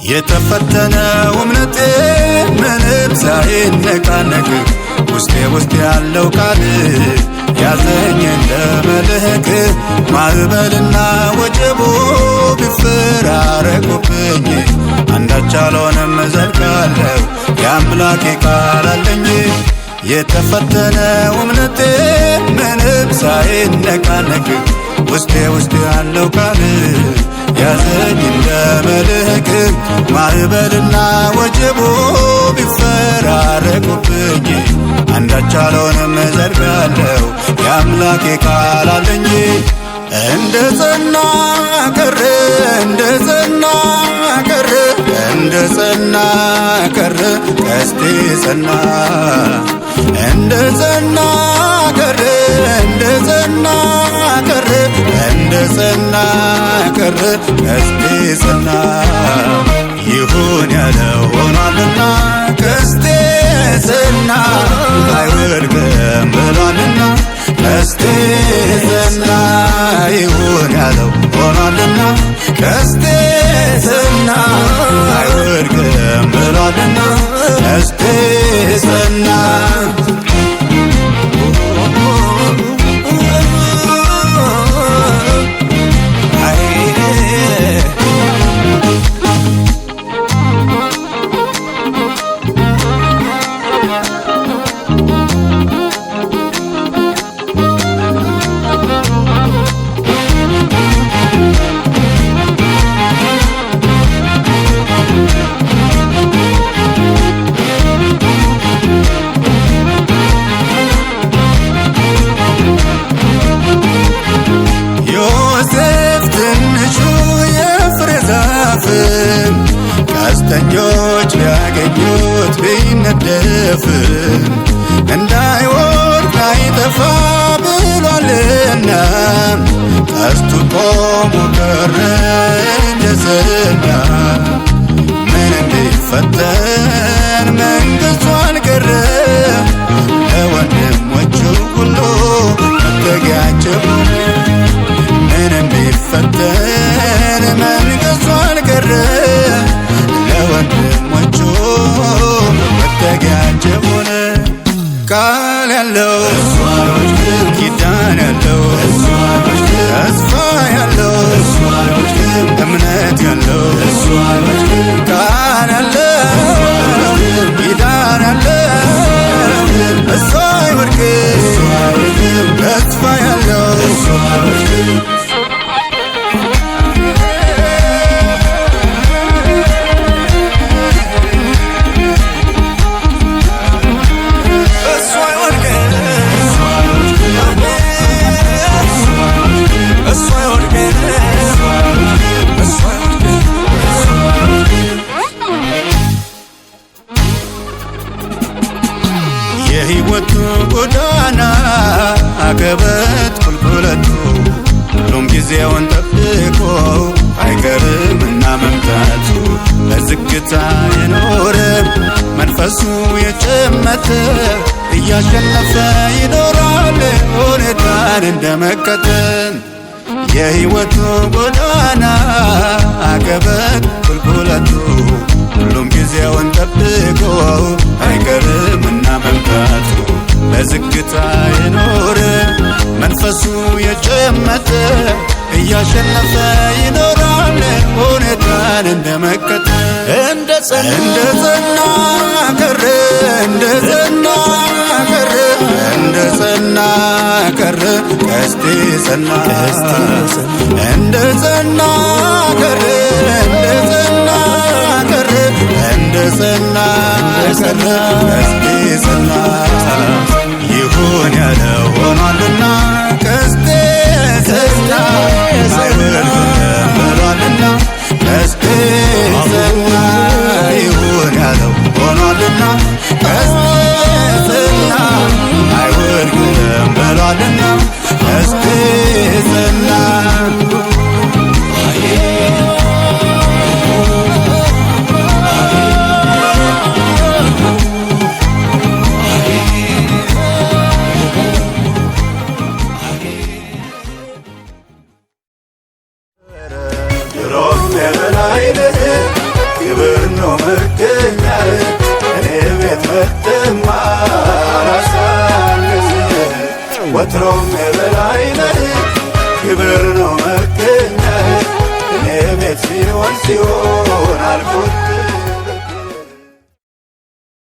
የተፈተነው እምነቴ ምንም ሳይነቃነቅ ውስጤ ያለው ቃል ያዘኝ እንደ መልህቅ ማዕበልና ወጀቡ ቢፈራረቁብኝ አንዳች አልሆንም እዘልቃለሁ የአምላኬ ቃል አለኝ። የተፈተነው እምነቴ ምንም ሳይነቃነቅ ውስጤ ያለው ቃል ያዘኝ እንደ መልህቅ ማዕበልና ወጀቡ ቢፈራረቁብኝ አንዳች አልሆንም እዘልቃለሁ የአምላኬ ቃል አለኝ። እንደ ጸና ቀረ እንደ ጸና ቀረ እንደ ጸና ቀረ ቀስቴ ጸና እንደ ጸና ቀረ እንደ ጸና ቀረ እንደ ጸና ቀረ ቀስቴ ጸና ይሁን ያለው ሆኗልና ቀስቴ ጸና አይወድቅም ብሏልና ቀስቴ ጸና ይሁን ያለው ሆኗልና ቀስቴ ጸና አይወድቅም ብሏልና ቀስቴ ጸና ቀስተኞች ቢያገኙት ቢነደፍ እንዳይወድቅ አይጠፋ ብሏልና ቀስቱ ቆሞ ቀረ እንደ ጸና ምንም ቢፈተን መንግሥቱ አልቀረ ለወንድሞቹ ሁሉ መጠጊያቸው ምንም ቢፈተን መንግሥቱ አልቀረ ለወንድሞቹ መጠጊያቸው ሆነ። ቃል ያለው ኪዳን ያለው ተስፋ ያለው እምነት ያለው ቃል ያለው ኪዳን ያለው እሱ አይወድቅም ተስፋ ያለው የሕይወቱ ጎዳና አቀበት ቁልቁለቱ ሁሉም ጊዜውን ጠብቆ አይቀርምና መምጣቱ በዝግታ የኖረ መንፈሱ የጨመተ እያሸነፈ ይኖራል ሁኔታን እንደመከተል። የሕይወቱ ጎዳና አቀበት ቁልቁለቱ ሁሉም ጊዜውን ጠብቆ አይቀርምና መምጣቱ በዝግታ የኖረ መንፈሱ የጨመተ እያሸነፈ ይኖራል ሁኔታን እንደመከተል። እንደ ጸና ቀረ እንደ ጸና ቀረ እንደ ጸና ቀረ ቀስቴ ጸና እንደ ጸና ቀረ እንደ ጸና ቀረ እንደ ጸና ቀረ ቀስቴ ጸና ይሁን ያለው ሆኗልና ቀስቴ ጸና አይወድቅም ብሏልና ቀስቴ ወትሮም የበላይ ነህ ክብር ነው መገኘት እኔ ቤት ሲሆን አልኩት